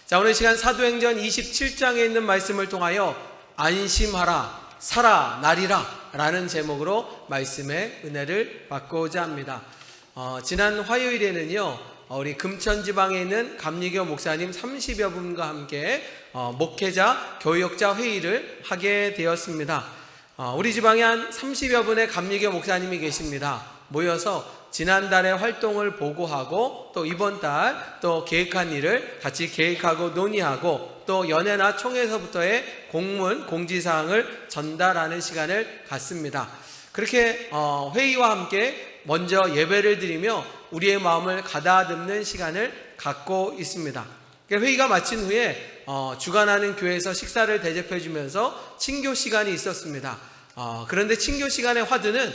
자, 오늘 시간 사도행전 27장에 있는 말씀을 통하여 안심하라, 살아나리라 라는 제목으로 말씀의 은혜를 받고자 합니다. 지난 화요일에는요, 우리 금천지방에 있는 감리교 목사님 30여 분과 함께 목회자, 교역자 회의를 하게 되었습니다. 우리 지방에 한 30여 분의 감리교 목사님이 계십니다. 모여서 지난달의 활동을 보고하고 또 이번 달 또 계획한 일을 같이 계획하고 논의하고 또 연회나 총회에서부터의 공문, 공지사항을 전달하는 시간을 갖습니다. 그렇게 회의와 함께 먼저 예배를 드리며 우리의 마음을 가다듬는 시간을 갖고 있습니다. 회의가 마친 후에 주관하는 교회에서 식사를 대접해 주면서 친교 시간이 있었습니다. 그런데 친교 시간의 화두는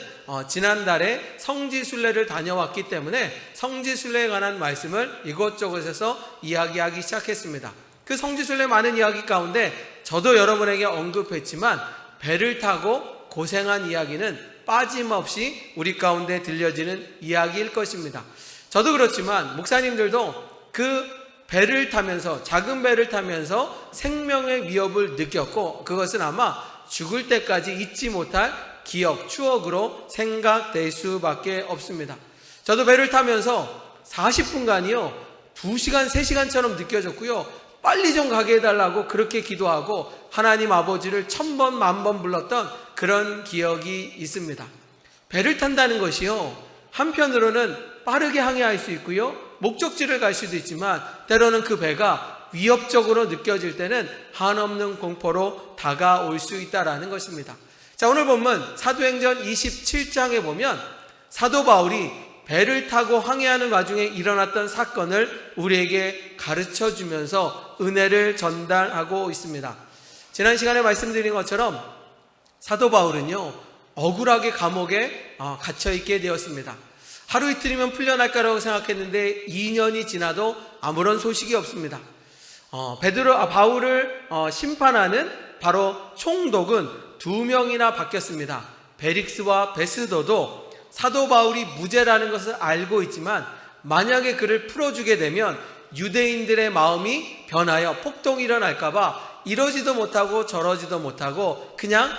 지난달에 성지순례를 다녀왔기 때문에 성지순례에 관한 말씀을 이곳저곳에서 이야기하기 시작했습니다. 그 성지순례 많은 이야기 가운데 저도 여러분에게 언급했지만 배를 타고 고생한 이야기는 빠짐없이 우리 가운데 들려지는 이야기일 것입니다. 저도 그렇지만 목사님들도 그 배를 타면서, 작은 배를 타면서 생명의 위협을 느꼈고 그것은 아마 죽을 때까지 잊지 못할 기억, 추억으로 생각될 수밖에 없습니다. 저도 배를 타면서 40분간이요 2시간, 3시간처럼 느껴졌고요, 빨리 좀 가게 해달라고 그렇게 기도하고 하나님 아버지를 1000번, 10,000번 불렀던 그런 기억이 있습니다. 배를 탄다는 것이요, 한편으로는 빠르게 항해할 수 있고요, 목적지를 갈 수도 있지만 때로는 그 배가 위협적으로 느껴질 때는 한없는 공포로 다가올 수 있다는 것입니다. 자, 오늘 본문 사도행전 27장에 보면 사도 바울이 배를 타고 항해하는 와중에 일어났던 사건을 우리에게 가르쳐 주면서 은혜를 전달하고 있습니다. 지난 시간에 말씀드린 것처럼 사도 바울은요, 억울하게 감옥에 갇혀 있게 되었습니다. 하루 이틀이면 풀려날 거라고 생각했는데 2년이 지나도 아무런 소식이 없습니다. 바울을 심판하는 바로 총독은 2명이나 바뀌었습니다. 베릭스와 베스도도 사도 바울이 무죄라는 것을 알고 있지만 만약에 그를 풀어주게 되면 유대인들의 마음이 변하여 폭동이 일어날까봐 이러지도 못하고 저러지도 못하고 그냥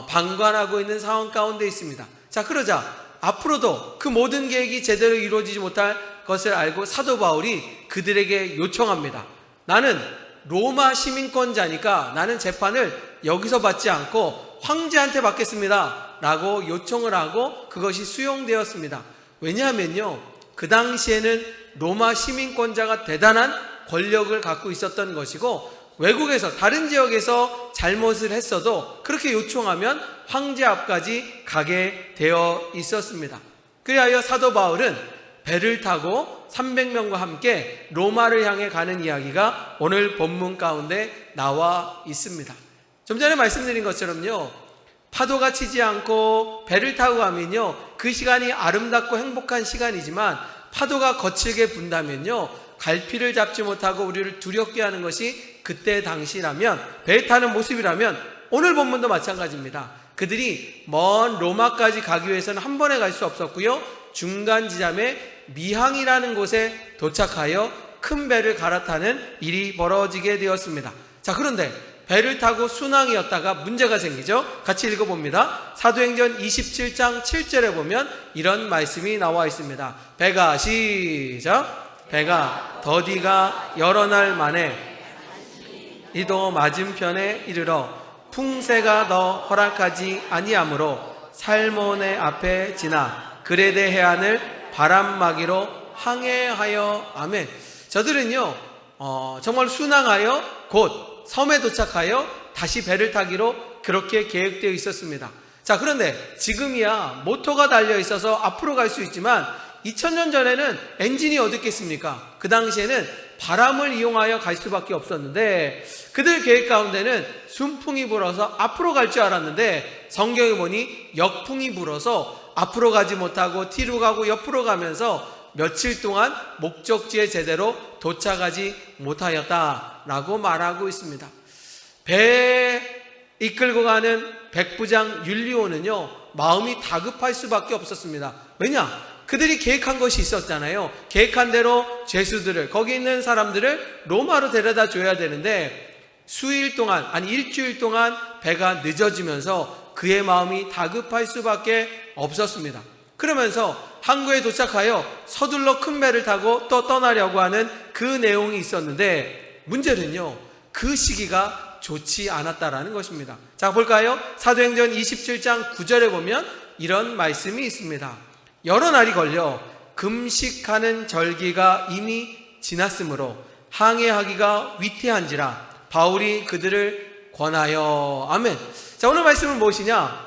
방관하고 있는 상황 가운데 있습니다. 자, 그러자 앞으로도 그 모든 계획이 제대로 이루어지지 못할 것을 알고 사도 바울이 그들에게 요청합니다. 나는 로마 시민권자니까 나는 재판을 여기서 받지 않고 황제한테 받겠습니다 라고 요청을 하고 그것이 수용되었습니다. 왜냐하면요, 그 당시에는 로마 시민권자가 대단한 권력을 갖고 있었던 것이고 외국에서, 다른 지역에서 잘못을 했어도 그렇게 요청하면 황제 앞까지 가게 되어 있었습니다. 그리하여 사도 바울은 배를 타고 300명과 함께 로마를 향해 가는 이야기가 오늘 본문 가운데 나와 있습니다. 좀 전에 말씀드린 것처럼요, 파도가 치지 않고 배를 타고 가면요, 그 시간이 아름답고 행복한 시간이지만 파도가 거칠게 분다면요, 갈피를 잡지 못하고 우리를 두렵게 하는 것이 그때 당시라면, 배에 타는 모습이라면 오늘 본문도 마찬가지입니다. 그들이 먼 로마까지 가기 위해서는 한 번에 갈 수 없었고요, 중간 지점에 미항이라는 곳에 도착하여 큰 배를 갈아타는 일이 벌어지게 되었습니다. 자, 그런데 배를 타고 순항이었다가 문제가 생기죠. 같이 읽어봅니다. 사도행전 27장 7절에 보면 이런 말씀이 나와 있습니다. 배가, 시작, 배가 더디가 여러 날 만에 이도 맞은편에 이르러 풍세가 더 허락하지 아니하므로 살모네 앞에 지나 그레데 해안을 바람막이로 항해하여, 아멘. 저들은요 정말 순항하여 곧 섬에 도착하여 다시 배를 타기로 그렇게 계획되어 있었습니다. 자, 그런데 지금이야 모터가 달려 있어서 앞으로 갈 수 있지만 2000년 전에는 엔진이 어딨겠습니까? 그 당시에는 바람을 이용하여 갈 수밖에 없었는데 그들 계획 가운데는 순풍이 불어서 앞으로 갈 줄 알았는데 성경에 보니 역풍이 불어서 앞으로 가지 못하고 뒤로 가고 옆으로 가면서 며칠 동안 목적지에 제대로 도착하지 못하였다라고 말하고 있습니다. 배에 이끌고 가는 백부장 율리오는요 마음이 다급할 수밖에 없었습니다. 왜냐? 그들이 계획한 것이 있었잖아요. 계획한 대로 죄수들을, 거기 있는 사람들을 로마로 데려다 줘야 되는데 수일 동안, 아니 일주일 동안 배가 늦어지면서 그의 마음이 다급할 수밖에 없었습니다. 그러면서 항구에 도착하여 서둘러 큰 배를 타고 또 떠나려고 하는 그 내용이 있었는데 문제는요, 그 시기가 좋지 않았다라는 것입니다. 자, 볼까요? 사도행전 27장 9절에 보면 이런 말씀이 있습니다. 여러 날이 걸려 금식하는 절기가 이미 지났으므로 항해하기가 위태한지라 바울이 그들을 권하여. 아멘. 자, 오늘 말씀은 무엇이냐?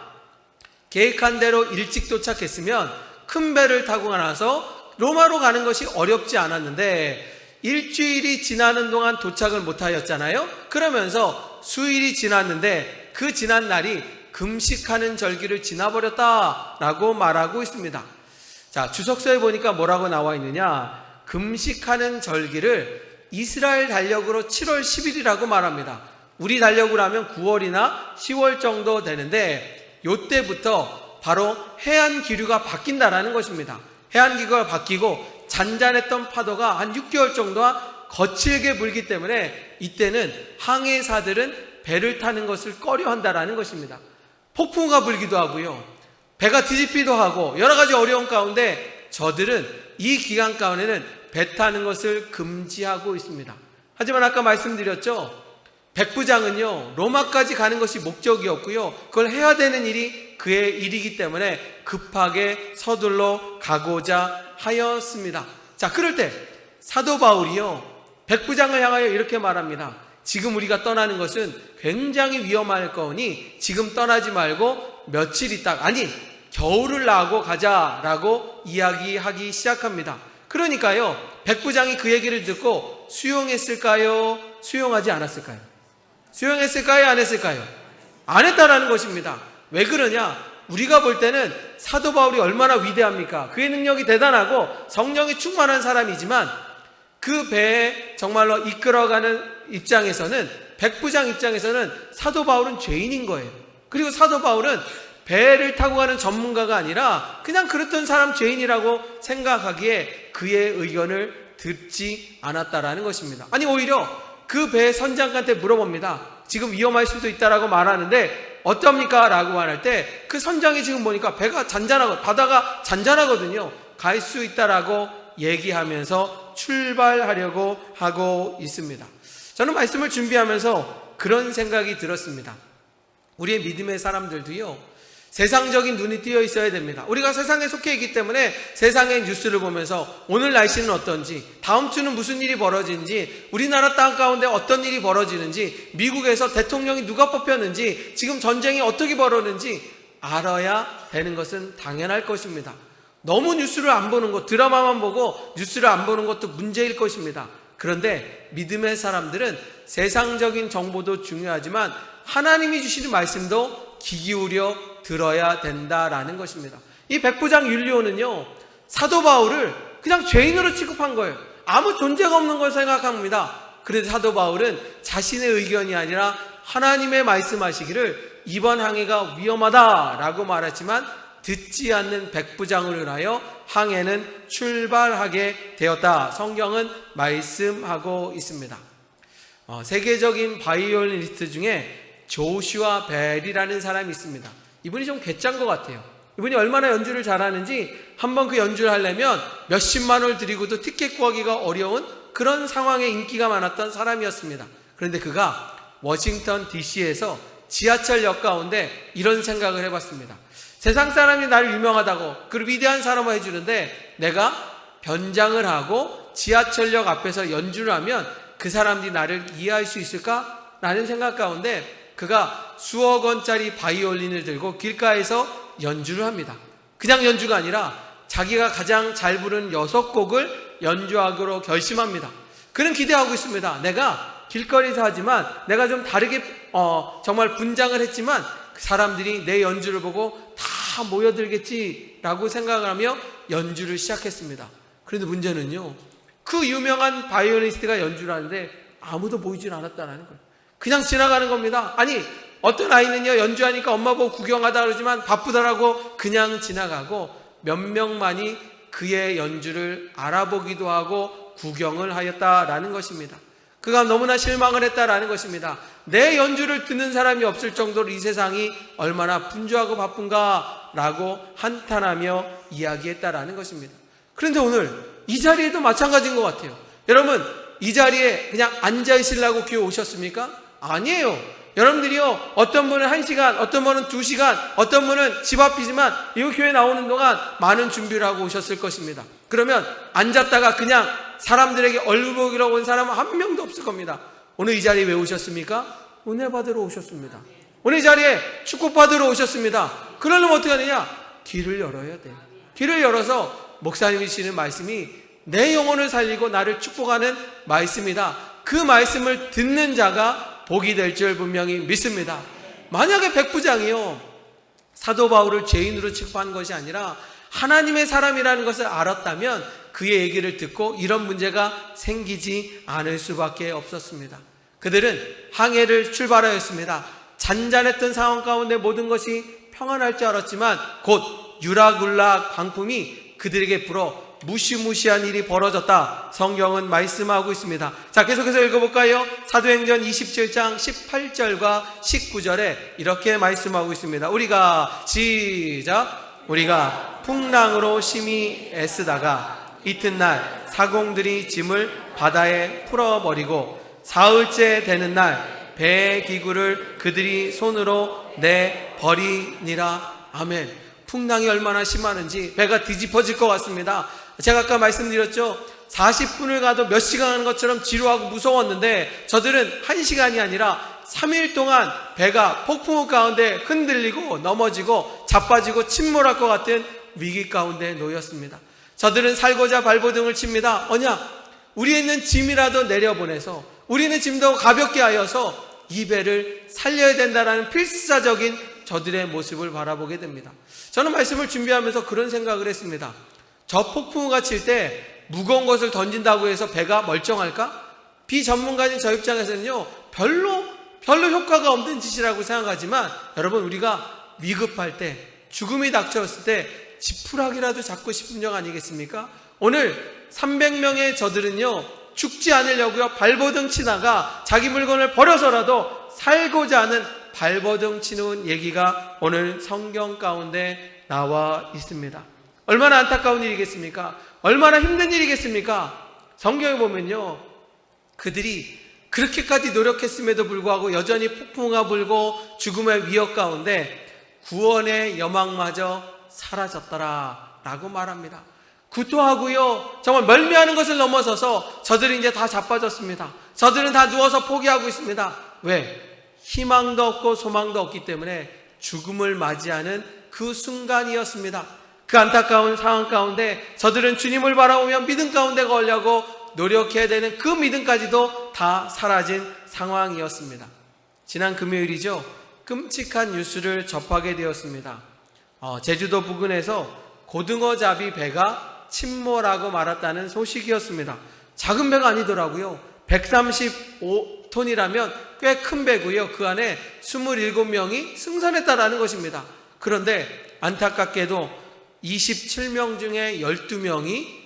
계획한 대로 일찍 도착했으면 큰 배를 타고 나서 로마로 가는 것이 어렵지 않았는데 일주일이 지나는 동안 도착을 못하였잖아요. 그러면서 수일이 지났는데 그 지난 날이 금식하는 절기를 지나버렸다라고 말하고 있습니다. 자, 주석서에 보니까 뭐라고 나와 있느냐? 금식하는 절기를 이스라엘 달력으로 7월 10일이라고 말합니다. 우리 달력으로 하면 9월이나 10월 정도 되는데 요때부터 바로 해안 기류가 바뀐다라는 것입니다. 해안 기류가 바뀌고 잔잔했던 파도가 한 6개월 정도가 거칠게 불기 때문에 이때는 항해사들은 배를 타는 것을 꺼려한다라는 것입니다. 폭풍우가 불기도 하고요, 배가 뒤집히기도 하고 여러 가지 어려운 가운데 저들은 이 기간 가운데는 배 타는 것을 금지하고 있습니다. 하지만 아까 말씀드렸죠, 백부장은요 로마까지 가는 것이 목적이었고요, 그걸 해야 되는 일이 그의 일이기 때문에 급하게 서둘러 가고자 하였습니다. 자, 그럴 때 사도 바울이요 백부장을 향하여 이렇게 말합니다. 지금 우리가 떠나는 것은 굉장히 위험할 거니 지금 떠나지 말고 며칠 있다, 아니 겨울을 나고 가자라고 이야기하기 시작합니다. 그러니까요, 백부장이 그 얘기를 듣고 수용했을까요? 수용하지 않았을까요? 수용했을까요? 안 했을까요? 안 했다라는 것입니다. 왜 그러냐? 우리가 볼 때는 사도 바울이 얼마나 위대합니까? 그의 능력이 대단하고 성령이 충만한 사람이지만 그 배에 정말로 이끌어가는 입장에서는, 백부장 입장에서는 사도 바울은 죄인인 거예요. 그리고 사도 바울은 배를 타고 가는 전문가가 아니라 그냥 그랬던 사람, 죄인이라고 생각하기에 그의 의견을 듣지 않았다라는 것입니다. 아니, 오히려 그 배 선장한테 물어봅니다. 지금 위험할 수도 있다라고 말하는데 어떻습니까? 라고 말할 때 그 선장이 지금 보니까 배가 잔잔하고 바다가 잔잔하거든요. 갈 수 있다라고 얘기하면서 출발하려고 하고 있습니다. 저는 말씀을 준비하면서 그런 생각이 들었습니다. 우리의 믿음의 사람들도요, 세상적인 눈이 띄어 있어야 됩니다. 우리가 세상에 속해 있기 때문에 세상의 뉴스를 보면서 오늘 날씨는 어떤지, 다음 주는 무슨 일이 벌어지는지, 우리나라 땅 가운데 어떤 일이 벌어지는지, 미국에서 대통령이 누가 뽑혔는지, 지금 전쟁이 어떻게 벌어지는지 알아야 되는 것은 당연할 것입니다. 너무 뉴스를 안 보는 것, 드라마만 보고 뉴스를 안 보는 것도 문제일 것입니다. 그런데 믿음의 사람들은 세상적인 정보도 중요하지만 하나님이 주시는 말씀도 귀 기울여 들어야 된다라는 것입니다. 이 백부장 율리오는요 사도 바울을 그냥 죄인으로 취급한 거예요. 아무 존재가 없는 걸 생각합니다. 그런데 사도 바울은 자신의 의견이 아니라 하나님의 말씀하시기를 이번 항해가 위험하다라고 말했지만 듣지 않는 백부장을 인하여 항해는 출발하게 되었다. 성경은 말씀하고 있습니다. 세계적인 바이올리니스트 중에 조슈아 벨이라는 사람이 있습니다. 이분이 좀 괴짠 것 같아요. 이분이 얼마나 연주를 잘하는지 한번 그 연주를 하려면 몇십만 원을 들이고도 티켓 구하기가 어려운 그런 상황에 인기가 많았던 사람이었습니다. 그런데 그가 워싱턴 DC에서 지하철역 가운데 이런 생각을 해봤습니다. 세상 사람이 나를 유명하다고, 그리고 위대한 사람을 해주는데 내가 변장을 하고 지하철역 앞에서 연주를 하면 그 사람들이 나를 이해할 수 있을까? 라는 생각 가운데 그가 수억 원짜리 바이올린을 들고 길가에서 연주를 합니다. 그냥 연주가 아니라 자기가 가장 잘 부르는 6곡을 연주하기로 결심합니다. 그는 기대하고 있습니다. 내가 길거리에서 하지만 내가 좀 다르게 정말 분장을 했지만 사람들이 내 연주를 보고 다 모여들겠지라고 생각을 하며 연주를 시작했습니다. 그런데 문제는요, 그 유명한 바이올리니스트가 연주를 하는데 아무도 보이질 않았다는 거예요. 그냥 지나가는 겁니다. 아니, 어떤 아이는요 연주하니까 엄마 보고 구경하다 그러지만 바쁘다라고 그냥 지나가고 몇 명만이 그의 연주를 알아보기도 하고 구경을 하였다라는 것입니다. 그가 너무나 실망을 했다라는 것입니다. 내 연주를 듣는 사람이 없을 정도로 이 세상이 얼마나 분주하고 바쁜가라고 한탄하며 이야기했다라는 것입니다. 그런데 오늘 이 자리에도 마찬가지인 것 같아요. 여러분, 이 자리에 그냥 앉아 있으려고 교회 오셨습니까? 아니에요. 여러분들이요, 어떤 분은 1시간, 어떤 분은 2시간, 어떤 분은 집 앞이지만 이 교회 나오는 동안 많은 준비를 하고 오셨을 것입니다. 그러면 앉았다가 그냥 사람들에게 얼굴 보기로 온 사람은 한 명도 없을 겁니다. 오늘 이 자리에 왜 오셨습니까? 은혜 받으러 오셨습니다. 오늘 이 자리에 축복받으러 오셨습니다. 그러려면 어떻게 하느냐? 귀를 열어야 돼요. 귀를 열어서 목사님이 주시는 말씀이 내 영혼을 살리고 나를 축복하는 말씀이다. 그 말씀을 듣는 자가 복이 될 줄 분명히 믿습니다. 만약에 백부장이요, 사도 바울을 죄인으로 취급한 것이 아니라 하나님의 사람이라는 것을 알았다면 그의 얘기를 듣고 이런 문제가 생기지 않을 수밖에 없었습니다. 그들은 항해를 출발하였습니다. 잔잔했던 상황 가운데 모든 것이 평안할 줄 알았지만 곧 유라굴라 광풍이 그들에게 불어 무시무시한 일이 벌어졌다. 성경은 말씀하고 있습니다. 자, 계속해서 읽어볼까요? 사도행전 27장 18절과 19절에 이렇게 말씀하고 있습니다. 우리가 시작. 우리가 풍랑으로 심히 애쓰다가 이튿날 사공들이 짐을 바다에 풀어버리고 사흘째 되는 날 배 기구를 그들이 손으로 내버리니라. 아멘. 풍랑이 얼마나 심하는지 배가 뒤집어질 것 같습니다. 제가 아까 말씀드렸죠. 40분을 가도 몇 시간 하는 것처럼 지루하고 무서웠는데 저들은 1시간이 아니라 3일 동안 배가 폭풍 가운데 흔들리고 넘어지고 자빠지고 침몰할 것 같은 위기 가운데 놓였습니다. 저들은 살고자 발버둥을 칩니다. 우리에 있는 짐이라도 내려보내서 우리는 짐도 가볍게 하여서 이 배를 살려야 된다라는 필사적인 저들의 모습을 바라보게 됩니다. 저는 말씀을 준비하면서 그런 생각을 했습니다. 저 폭풍우가 칠 때 무거운 것을 던진다고 해서 배가 멀쩡할까? 비전문가인 저 입장에서는요, 별로 효과가 없는 짓이라고 생각하지만 여러분, 우리가 위급할 때, 죽음이 닥쳐왔을 때 지푸라기라도 잡고 싶은 적 아니겠습니까? 오늘 300명의 저들은요, 죽지 않으려고요, 발버둥 치다가 자기 물건을 버려서라도 살고자 하는 발버둥 치는 얘기가 오늘 성경 가운데 나와 있습니다. 얼마나 안타까운 일이겠습니까? 얼마나 힘든 일이겠습니까? 성경에 보면요, 그들이 그렇게까지 노력했음에도 불구하고 여전히 폭풍우가 불고 죽음의 위협 가운데 구원의 여망마저 사라졌더라 라고 말합니다. 구토하고요, 정말 멀미하는 것을 넘어서서 저들이 이제 다 자빠졌습니다. 저들은 다 누워서 포기하고 있습니다. 왜? 희망도 없고 소망도 없기 때문에 죽음을 맞이하는 그 순간이었습니다. 그 안타까운 상황 가운데 저들은 주님을 바라보며 믿음 가운데 가려고 노력해야 되는 그 믿음까지도 다 사라진 상황이었습니다. 지난 금요일이죠. 끔찍한 뉴스를 접하게 되었습니다. 제주도 부근에서 고등어잡이 배가 침몰하고 말았다는 소식이었습니다. 작은 배가 아니더라고요. 135톤이라면 꽤 큰 배고요. 그 안에 27명이 승선했다라는 것입니다. 그런데 안타깝게도 27명 중에 12명이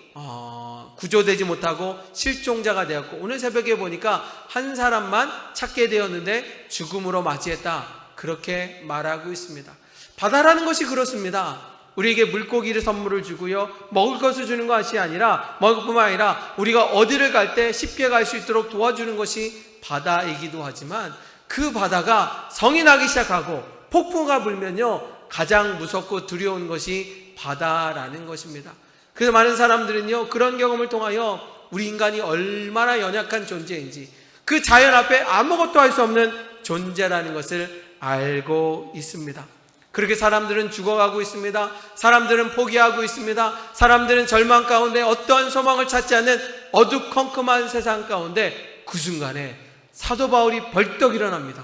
구조되지 못하고 실종자가 되었고, 오늘 새벽에 보니까 한 사람만 찾게 되었는데 죽음으로 맞이했다, 그렇게 말하고 있습니다. 바다라는 것이 그렇습니다. 우리에게 물고기를 선물을 주고요, 먹을 것을 주는 것이 아니라, 먹을 뿐만 아니라 우리가 어디를 갈 때 쉽게 갈 수 있도록 도와주는 것이 바다이기도 하지만, 그 바다가 성이 나기 시작하고 폭풍우가 불면요, 가장 무섭고 두려운 것이 바다라는 것입니다. 그래서 많은 사람들은요, 그런 경험을 통하여 우리 인간이 얼마나 연약한 존재인지, 그 자연 앞에 아무것도 할 수 없는 존재라는 것을 알고 있습니다. 그렇게 사람들은 죽어가고 있습니다. 사람들은 포기하고 있습니다. 사람들은 절망 가운데 어떠한 소망을 찾지 않는 어두컴컴한 세상 가운데 그 순간에 사도 바울이 벌떡 일어납니다.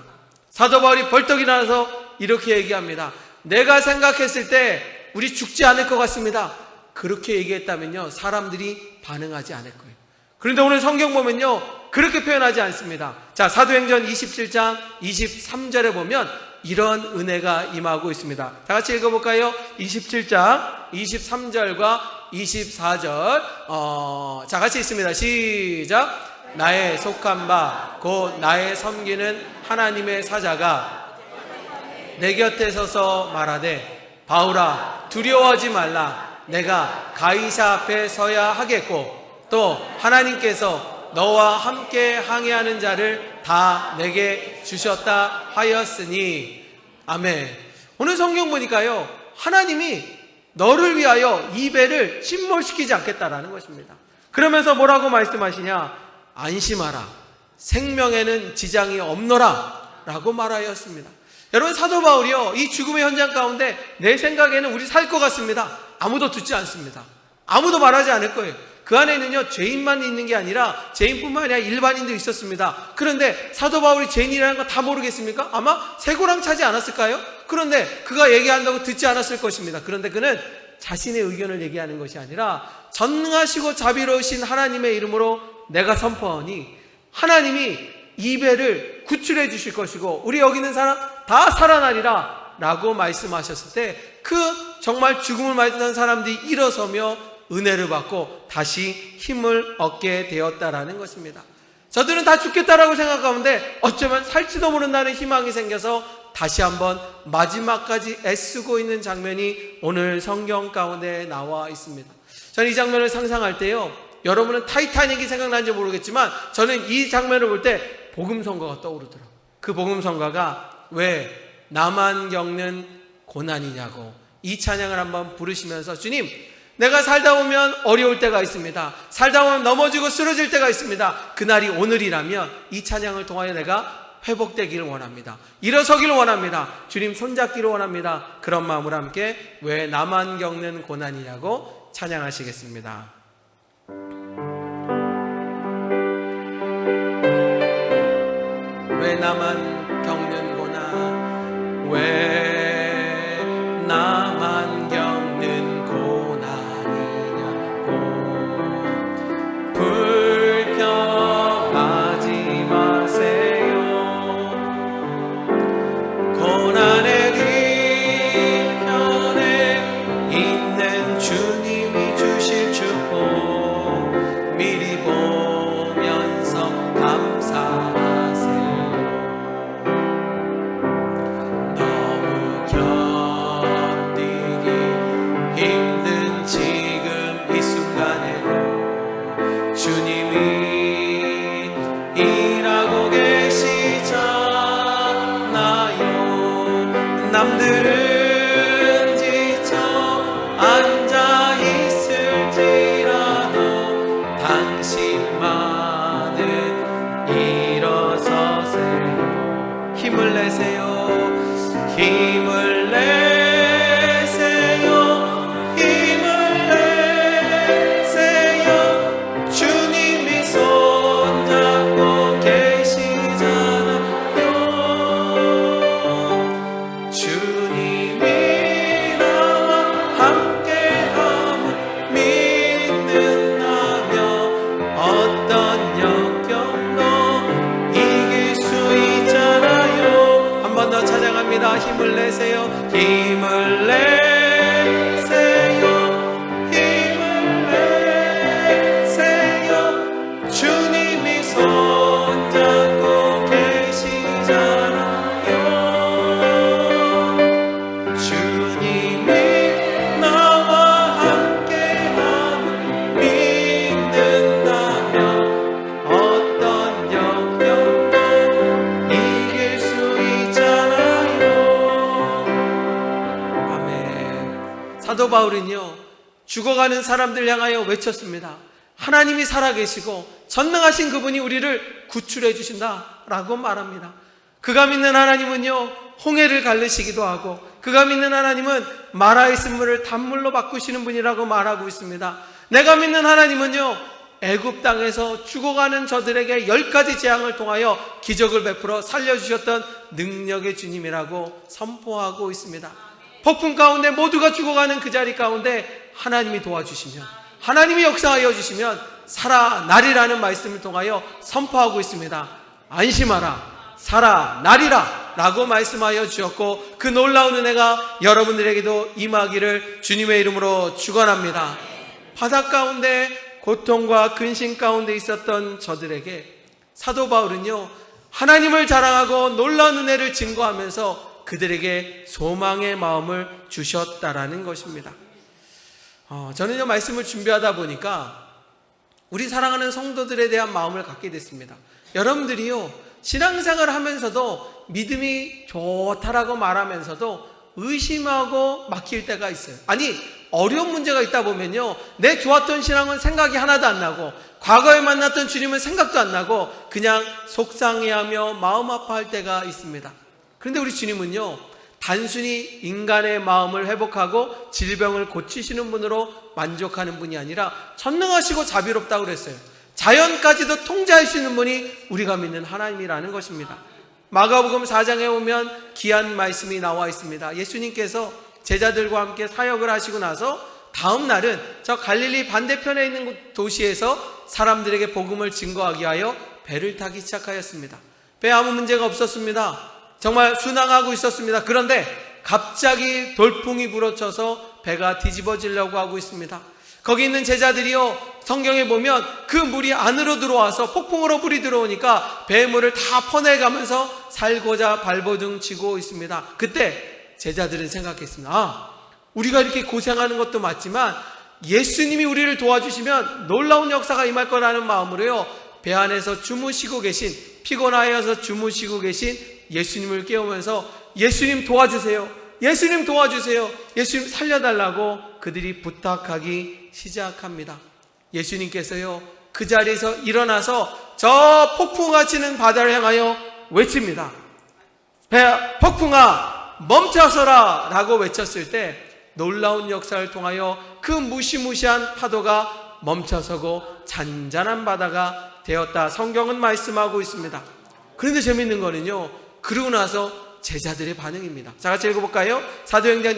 사도 바울이 벌떡 일어나서 이렇게 얘기합니다. 내가 생각했을 때 우리 죽지 않을 것 같습니다. 그렇게 얘기했다면요, 사람들이 반응하지 않을 거예요. 그런데 오늘 성경 보면요, 그렇게 표현하지 않습니다. 자, 사도행전 27장 23절에 보면 이런 은혜가 임하고 있습니다. 다 같이 읽어볼까요? 27장 23절과 24절 자 같이 있습니다. 시작. 나의 속한 바 곧 나의 섬기는 하나님의 사자가 내 곁에 서서 말하되 바울아 두려워하지 말라. 내가 가이사 앞에 서야 하겠고 또 하나님께서 너와 함께 항해하는 자를 다 내게 주셨다 하였으니. 아멘. 오늘 성경 보니까요, 하나님이 너를 위하여 이 배를 침몰시키지 않겠다라는 것입니다. 그러면서 뭐라고 말씀하시냐? 안심하라. 생명에는 지장이 없노라 라고 말하였습니다. 여러분, 사도 바울이요, 이 죽음의 현장 가운데 내 생각에는 우리 살 것 같습니다. 아무도 듣지 않습니다. 아무도 말하지 않을 거예요. 그 안에는요, 죄인만 있는 게 아니라 죄인뿐만 아니라 일반인도 있었습니다. 그런데 사도 바울이 죄인이라는 거 다 모르겠습니까? 아마 쇠고랑 차지 않았을까요? 그런데 그가 얘기한다고 듣지 않았을 것입니다. 그런데 그는 자신의 의견을 얘기하는 것이 아니라 전능하시고 자비로우신 하나님의 이름으로 내가 선포하니 하나님이 이 배를 구출해 주실 것이고 우리 여기 있는 사람 다 살아나리라 라고 말씀하셨을 때 그 정말 죽음을 맞이한 사람들이 일어서며 은혜를 받고 다시 힘을 얻게 되었다라는 것입니다. 저들은 다 죽겠다라고 생각하는데 어쩌면 살지도 모른다는 희망이 생겨서 다시 한번 마지막까지 애쓰고 있는 장면이 오늘 성경 가운데 나와 있습니다. 저는 이 장면을 상상할 때요, 여러분은 타이타닉이 생각나는지 모르겠지만 저는 이 장면을 볼 때 복음성가가 떠오르더라고요. 그 복음성가가 왜 나만 겪는 고난이냐고 이 찬양을 한번 부르시면서, 주님, 내가 살다 보면 어려울 때가 있습니다. 살다 보면 넘어지고 쓰러질 때가 있습니다. 그날이 오늘이라면 이 찬양을 통하여 내가 회복되기를 원합니다. 일어서기를 원합니다. 주님 손잡기를 원합니다. 그런 마음으로 함께 왜 나만 겪는 고난이냐고 찬양하시겠습니다. 왜 나만 겪는 고난, 왜 나만 겪는 고난이냐고 불평하지 마세요. 고난의 뒤편에 있는 주님이 주실 축복 미리 보면서 감사하세요. 너무 견디기 힘든 지금 이 순간에도 주님이 일하고 계시잖아요. 남들은 지쳐 앉아 있을지라도 당신만은 일어서세요. 힘을 내세요. 힘을 내세요. 힘을 내세요. 주님이 손잡고 계시잖아요. 주님이 나와 함께함을 믿는다면 어떤 역경도 이길 수 있잖아요. 한 번 더 찬양합니다. 힘을 내세요. 힘을 내세요. 힘을 내세요. 주님이 손잡고 계시잖아요. 주님이 나와 함께함을 믿는다면 어떤 역경도 이길 수 있잖아요. 아멘. 사도 바울은요, 죽어가는 사람들 향하여 외쳤습니다. 하나님이 살아계시고 전능하신 그분이 우리를 구출해 주신다라고 말합니다. 그가 믿는 하나님은요, 홍해를 갈르시기도 하고 그가 믿는 하나님은 마라의 쓴물을 단물로 바꾸시는 분이라고 말하고 있습니다. 내가 믿는 하나님은요, 애굽 땅에서 죽어가는 저들에게 10가지 재앙을 통하여 기적을 베풀어 살려주셨던 능력의 주님이라고 선포하고 있습니다. 폭풍 가운데 모두가 죽어가는 그 자리 가운데 하나님이 도와주시면, 하나님이 역사하여 주시면 살아나리라는 말씀을 통하여 선포하고 있습니다. 안심하라, 살아나리라 라고 말씀하여 주셨고 그 놀라운 은혜가 여러분들에게도 임하기를 주님의 이름으로 축원합니다. 바다 가운데 고통과 근심 가운데 있었던 저들에게 사도 바울은요, 하나님을 자랑하고 놀라운 은혜를 증거하면서 그들에게 소망의 마음을 주셨다라는 것입니다. 저는요, 말씀을 준비하다 보니까 우리 사랑하는 성도들에 대한 마음을 갖게 됐습니다. 여러분들이요, 신앙생활을 하면서도 믿음이 좋다라고 말하면서도 의심하고 막힐 때가 있어요. 아니, 어려운 문제가 있다 보면요, 내 좋았던 신앙은 생각이 하나도 안 나고 과거에 만났던 주님은 생각도 안 나고 그냥 속상해하며 마음 아파할 때가 있습니다. 그런데 우리 주님은요, 단순히 인간의 마음을 회복하고 질병을 고치시는 분으로 만족하는 분이 아니라 전능하시고 자비롭다고 그랬어요. 자연까지도 통제할 수 있는 분이 우리가 믿는 하나님이라는 것입니다. 마가복음 4장에 보면 귀한 말씀이 나와 있습니다. 예수님께서 제자들과 함께 사역을 하시고 나서 다음 날은 저 갈릴리 반대편에 있는 도시에서 사람들에게 복음을 증거하기 위하여 배를 타기 시작하였습니다. 배에 아무 문제가 없었습니다. 정말 순항하고 있었습니다. 그런데 갑자기 돌풍이 불어쳐서 배가 뒤집어지려고 하고 있습니다. 거기 있는 제자들이요, 성경에 보면 그 물이 안으로 들어와서 폭풍으로 물이 들어오니까 배의 물을 다 퍼내가면서 살고자 발버둥 치고 있습니다. 그때 제자들은 생각했습니다. 우리가 이렇게 고생하는 것도 맞지만 예수님이 우리를 도와주시면 놀라운 역사가 임할 거라는 마음으로요, 배 안에서 주무시고 계신, 피곤하여서 주무시고 계신 예수님을 깨우면서 예수님 도와주세요, 예수님 도와주세요, 예수님 살려달라고 그들이 부탁하기 시작합니다. 예수님께서요, 그 자리에서 일어나서 저 폭풍과 치는 바다를 향하여 외칩니다. 폭풍아 멈춰서라 라고 외쳤을 때 놀라운 역사를 통하여 그 무시무시한 파도가 멈춰서고 잔잔한 바다가 되었다, 성경은 말씀하고 있습니다. 그런데 재밌는 거는요, 그러고 나서 제자들의 반응입니다. 자, 같이 읽어볼까요? 사도행전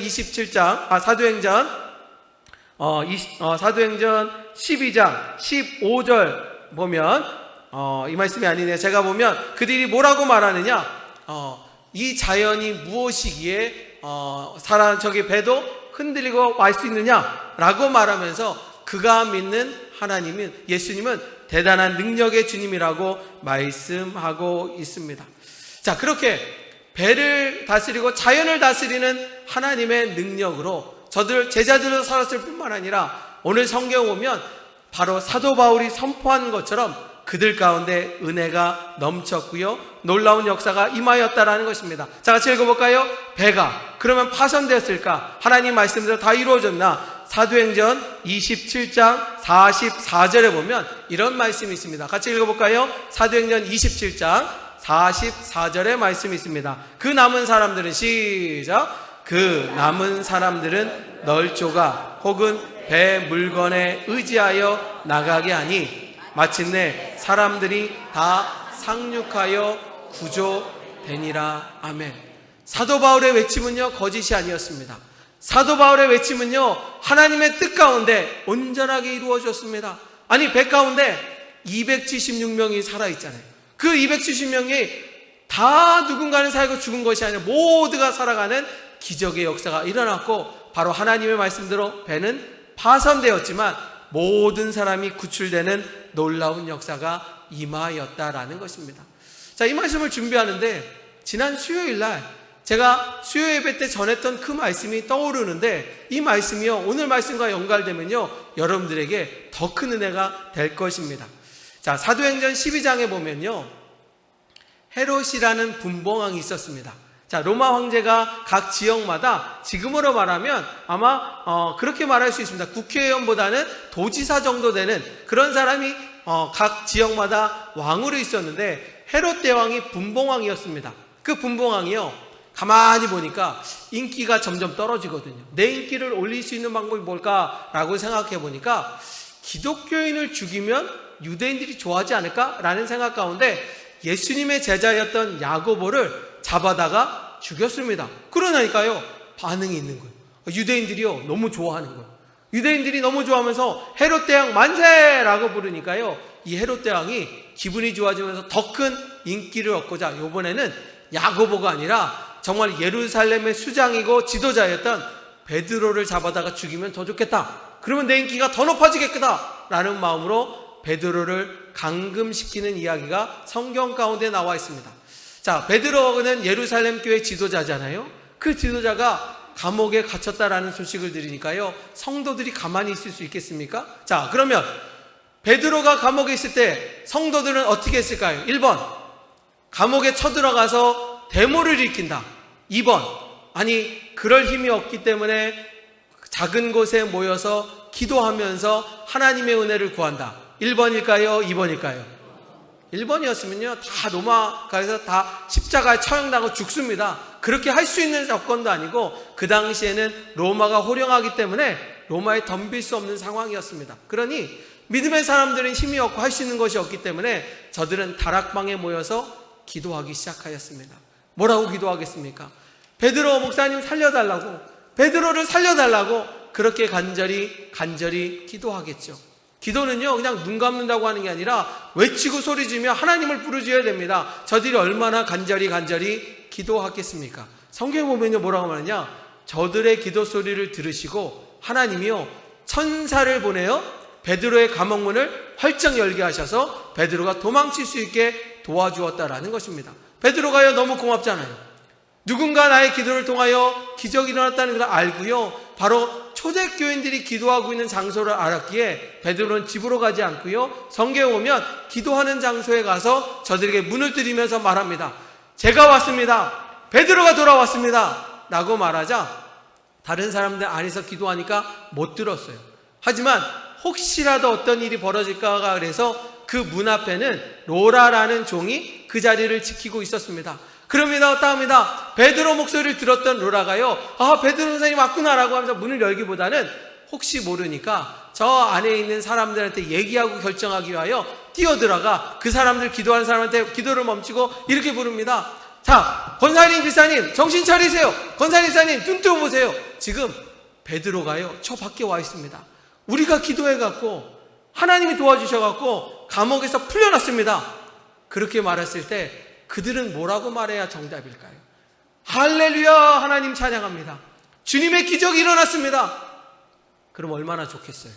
12장 15절 보면 이 말씀이 아니네요. 제가 보면 그들이 뭐라고 말하느냐, 이 자연이 무엇이기에 저기 배도 흔들리고 말 수 있느냐 라고 말하면서 그가 믿는 하나님은, 예수님은 대단한 능력의 주님이라고 말씀하고 있습니다. 자, 그렇게 배를 다스리고 자연을 다스리는 하나님의 능력으로 제자들도 살았을 뿐만 아니라 오늘 성경 보면 바로 사도 바울이 선포한 것처럼 그들 가운데 은혜가 넘쳤고요, 놀라운 역사가 임하였다라는 것입니다. 자, 같이 읽어볼까요? 배가 그러면 파손되었을까? 하나님 말씀대로 다 이루어졌나? 사도행전 27장 44절에 보면 이런 말씀이 있습니다. 같이 읽어볼까요? 사도행전 27장 44절의 말씀이 있습니다. 그 남은 사람들은, 시작, 그 남은 사람들은 널조가 혹은 배 물건에 의지하여 나가게 하니 마침내 사람들이 다 상륙하여 구조되니라. 아멘. 사도 바울의 외침은요, 거짓이 아니었습니다. 사도 바울의 외침은요, 하나님의 뜻 가운데 온전하게 이루어졌습니다. 아니, 배 가운데 276명이 살아있잖아요. 그 270명이 다 누군가는 살고 죽은 것이 아니라 모두가 살아가는 기적의 역사가 일어났고, 바로 하나님의 말씀대로 배는 파손되었지만 모든 사람이 구출되는 놀라운 역사가 임하였다라는 것입니다. 자, 이 말씀을 준비하는데 지난 수요일 날 제가 수요 예배 때 전했던 그 말씀이 떠오르는데, 이 말씀이요, 오늘 말씀과 연결되면요, 여러분들에게 더 큰 은혜가 될 것입니다. 자, 사도행전 12장에 보면요, 헤롯이라는 분봉왕이 있었습니다. 자, 로마 황제가 각 지역마다 지금으로 말하면 아마 그렇게 말할 수 있습니다. 국회의원보다는 도지사 정도 되는 그런 사람이 각 지역마다 왕으로 있었는데, 헤롯 대왕이 분봉왕이었습니다. 그 분봉왕이요, 가만히 보니까 인기가 점점 떨어지거든요. 내 인기를 올릴 수 있는 방법이 뭘까라고 생각해 보니까 기독교인을 죽이면 유대인들이 좋아하지 않을까라는 생각 가운데 예수님의 제자였던 야고보를 잡아다가 죽였습니다. 그러나니까요, 반응이 있는 거예요. 유대인들이요, 너무 좋아하는 거예요. 유대인들이 너무 좋아하면서 헤롯 대왕 만세라고 부르니까요, 이 헤롯 대왕이 기분이 좋아지면서 더 큰 인기를 얻고자 이번에는 야고보가 아니라 정말 예루살렘의 수장이고 지도자였던 베드로를 잡아다가 죽이면 더 좋겠다. 그러면 내 인기가 더 높아지겠구나 라는 마음으로 베드로를 감금시키는 이야기가 성경 가운데 나와 있습니다. 자, 베드로는 예루살렘 교회 지도자잖아요. 그 지도자가 감옥에 갇혔다라는 소식을 들으니까요, 성도들이 가만히 있을 수 있겠습니까? 자, 그러면 베드로가 감옥에 있을 때 성도들은 어떻게 했을까요? 1번, 감옥에 쳐들어가서 데모를 일으킨다. 2번, 아니 그럴 힘이 없기 때문에 작은 곳에 모여서 기도하면서 하나님의 은혜를 구한다. 1번일까요? 2번일까요? 1번이었으면요 다 로마가에서 다 십자가에 처형당하고 죽습니다. 그렇게 할 수 있는 조건도 아니고 그 당시에는 로마가 호령하기 때문에 로마에 덤빌 수 없는 상황이었습니다. 그러니 믿음의 사람들은 힘이 없고 할 수 있는 것이 없기 때문에 저들은 다락방에 모여서 기도하기 시작하였습니다. 뭐라고 기도하겠습니까? 베드로 목사님 살려달라고, 베드로를 살려달라고 그렇게 간절히 기도하겠죠. 기도는요 그냥 눈 감는다고 하는 게 아니라 외치고 소리지며 하나님을 부르짖어야 됩니다. 저들이 얼마나 간절히 기도하겠습니까? 성경에 보면요 뭐라고 말하냐, 저들의 기도 소리를 들으시고 하나님이요 천사를 보내어 베드로의 감옥문을 활짝 열게 하셔서 베드로가 도망칠 수 있게 도와주었다라는 것입니다. 베드로가요 너무 고맙잖아요. 누군가 나의 기도를 통하여 기적이 일어났다는 걸 알고요, 바로 초대교인들이 기도하고 있는 장소를 알았기에 베드로는 집으로 가지 않고요, 성경에 보면 기도하는 장소에 가서 저들에게 문을 두드리면서 말합니다. 제가 왔습니다. 베드로가 돌아왔습니다 라고 말하자 다른 사람들 안에서 기도하니까 못 들었어요. 하지만 혹시라도 어떤 일이 벌어질까 그래서 그 문 앞에는 로라라는 종이 그 자리를 지키고 있었습니다. 그럽니다. 합니다. 베드로 목소리를 들었던 로라가요, 아 베드로 선생님 왔구나라고 하면서 문을 열기보다는 혹시 모르니까 저 안에 있는 사람들한테 얘기하고 결정하기 위하여 뛰어들어가 그 사람들 기도하는 사람한테 기도를 멈추고 이렇게 부릅니다. 자, 권사님 기사님 정신 차리세요. 권사님 기사님 눈 뜨어보세요. 지금 베드로가요 저 밖에 와 있습니다. 우리가 기도해갖고 하나님이 도와주셔갖고 감옥에서 풀려났습니다. 그렇게 말했을 때 그들은 뭐라고 말해야 정답일까요? 할렐루야, 하나님 찬양합니다. 주님의 기적이 일어났습니다. 그럼 얼마나 좋겠어요.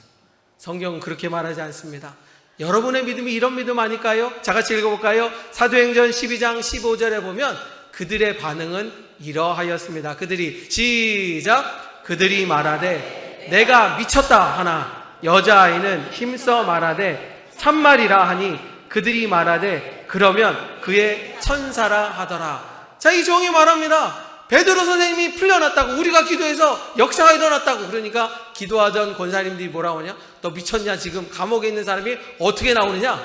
성경은 그렇게 말하지 않습니다. 여러분의 믿음이 이런 믿음 아닐까요? 자, 같이 읽어볼까요? 사도행전 12장 15절에 보면 그들의 반응은 이러하였습니다. 그들이 시작, 그들이 말하되 내가 미쳤다 하나 여자아이는 힘써 말하되 참말이라 하니 그들이 말하되 그러면 그의 천사라 하더라. 자, 이 종이 말합니다. 베드로 선생님이 풀려났다고, 우리가 기도해서 역사가 일어났다고. 그러니까 기도하던 권사님들이 뭐라고 하냐, 너 미쳤냐, 지금 감옥에 있는 사람이 어떻게 나오느냐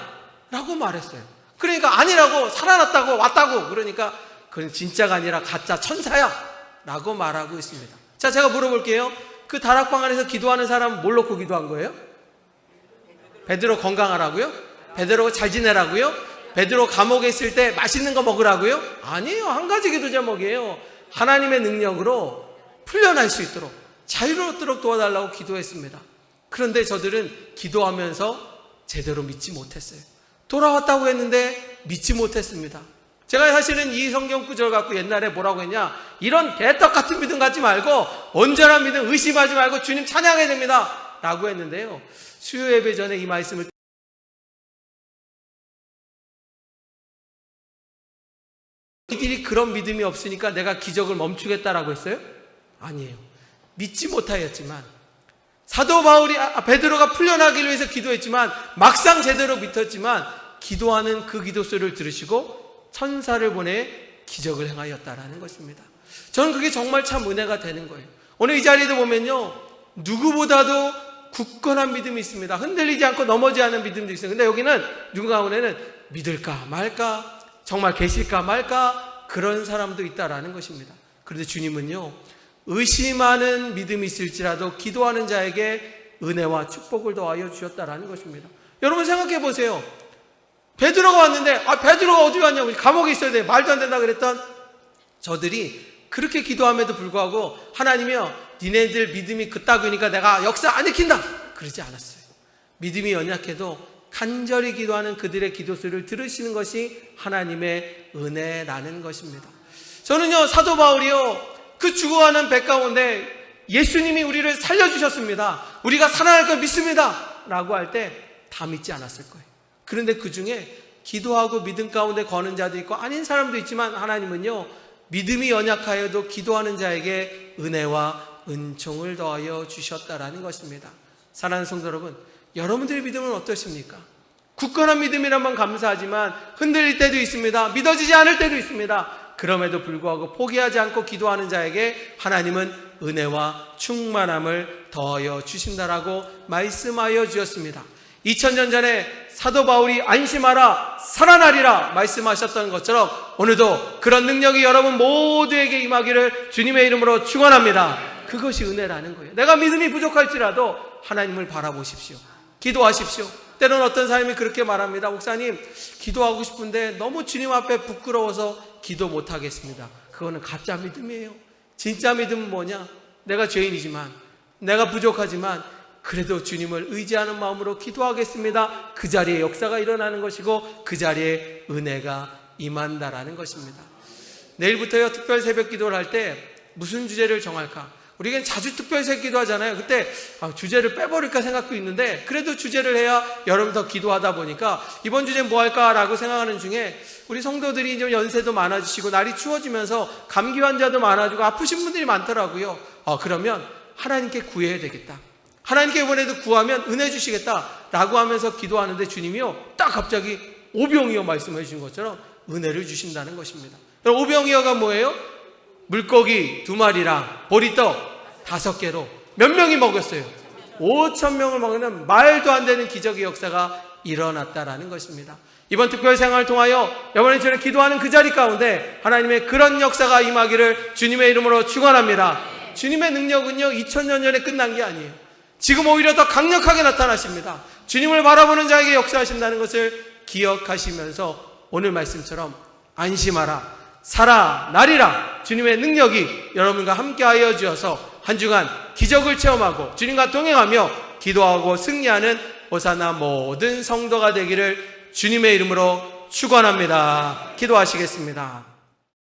라고 말했어요. 그러니까 아니라고, 살아났다고, 왔다고. 그러니까 그건 진짜가 아니라 가짜 천사야 라고 말하고 있습니다. 자, 제가 물어볼게요. 그 다락방 안에서 기도하는 사람은 뭘 놓고 기도한 거예요? 베드로 건강하라고요? 베드로가 잘 지내라고요? 베드로 감옥에 있을 때 맛있는 거 먹으라고요? 아니에요. 한 가지 기도 제목이에요. 하나님의 능력으로 풀려날 수 있도록, 자유롭도록 도와달라고 기도했습니다. 그런데 저들은 기도하면서 제대로 믿지 못했어요. 돌아왔다고 했는데 믿지 못했습니다. 제가 사실은 이 성경 구절 갖고 옛날에 뭐라고 했냐, 이런 개떡 같은 믿음 갖지 말고 온전한 믿음 의심하지 말고 주님 찬양해야 됩니다 라고 했는데요, 수요 예배 전에 이 말씀을 이들이 그런 믿음이 없으니까 내가 기적을 멈추겠다라고 했어요? 아니에요. 믿지 못하였지만 사도 바울이 베드로가 풀려나기를 위해서 기도했지만 막상 제대로 믿었지만 기도하는 그 기도 소리를 들으시고 천사를 보내 기적을 행하였다라는 것입니다. 저는 그게 정말 참 은혜가 되는 거예요. 오늘 이 자리에도 보면요, 누구보다도 굳건한 믿음이 있습니다. 흔들리지 않고 넘어지지 않는 믿음도 있어요. 근데 여기는 누구 가운데는 믿을까 말까, 정말 계실까 말까, 그런 사람도 있다라는 것입니다. 그런데 주님은요, 의심하는 믿음이 있을지라도 기도하는 자에게 은혜와 축복을 더하여 주셨다라는 것입니다. 여러분 생각해 보세요. 베드로가 왔는데, 베드로가 어디 왔냐고, 감옥에 있어야 돼, 말도 안 된다 그랬던 저들이 그렇게 기도함에도 불구하고 하나님이요, 니네들 믿음이 그따구니까 내가 역사 안 일으킨다 그러지 않았어요. 믿음이 연약해도 간절히 기도하는 그들의 기도 소리를 들으시는 것이 하나님의 은혜라는 것입니다. 저는요, 사도 바울이요, 그 죽어가는 배 가운데 예수님이 우리를 살려주셨습니다. 우리가 살아날 걸 믿습니다. 라고 할 때 다 믿지 않았을 거예요. 그런데 그 중에 기도하고 믿음 가운데 거는 자도 있고 아닌 사람도 있지만 하나님은요, 믿음이 연약하여도 기도하는 자에게 은혜와 은총을 더하여 주셨다라는 것입니다. 사랑하는 성도 여러분, 여러분들의 믿음은 어떠십니까? 굳건한 믿음이라면 감사하지만 흔들릴 때도 있습니다. 믿어지지 않을 때도 있습니다. 그럼에도 불구하고 포기하지 않고 기도하는 자에게 하나님은 은혜와 충만함을 더하여 주신다라고 말씀하여 주셨습니다. 2000년 전에 사도 바울이 안심하라 살아나리라 말씀하셨던 것처럼 오늘도 그런 능력이 여러분 모두에게 임하기를 주님의 이름으로 축원합니다. 그것이 은혜라는 거예요. 내가 믿음이 부족할지라도 하나님을 바라보십시오. 기도하십시오. 때로는 어떤 사람이 그렇게 말합니다. 목사님, 기도하고 싶은데 너무 주님 앞에 부끄러워서 기도 못하겠습니다. 그거는 가짜 믿음이에요. 진짜 믿음은 뭐냐? 내가 죄인이지만, 내가 부족하지만 그래도 주님을 의지하는 마음으로 기도하겠습니다. 그 자리에 역사가 일어나는 것이고 그 자리에 은혜가 임한다라는 것입니다. 내일부터요, 특별 새벽 기도를 할 때 무슨 주제를 정할까? 우리가 자주 특별 새벽 기도 하잖아요. 그때 주제를 빼버릴까 생각도 있는데 그래도 주제를 해야 여러분 더 기도하다 보니까 이번 주제는 뭐 할까라고 생각하는 중에 우리 성도들이 좀 연세도 많아지시고 날이 추워지면서 감기 환자도 많아지고 아프신 분들이 많더라고요. 그러면 하나님께 구해야 되겠다. 하나님께 이번에도 구하면 은혜 주시겠다라고 하면서 기도하는데 주님이요, 딱 갑자기 오병이어 말씀해 주신 것처럼 은혜를 주신다는 것입니다. 오병이어가 뭐예요? 물고기 2마리랑 보리떡 5개로 몇 명이 먹었어요? 5,000명을 먹는 말도 안 되는 기적의 역사가 일어났다라는 것입니다. 이번 특별 생활을 통하여 여러분이 기도하는 그 자리 가운데 하나님의 그런 역사가 임하기를 주님의 이름으로 축원합니다. 주님의 능력은요, 2000년 전에 끝난 게 아니에요. 지금 오히려 더 강력하게 나타나십니다. 주님을 바라보는 자에게 역사하신다는 것을 기억하시면서 오늘 말씀처럼 안심하라 살아나리라 주님의 능력이 여러분과 함께하여 주어서 한 주간 기적을 체험하고 주님과 동행하며 기도하고 승리하는 호사나 모든 성도가 되기를 주님의 이름으로 축원합니다. 기도하시겠습니다.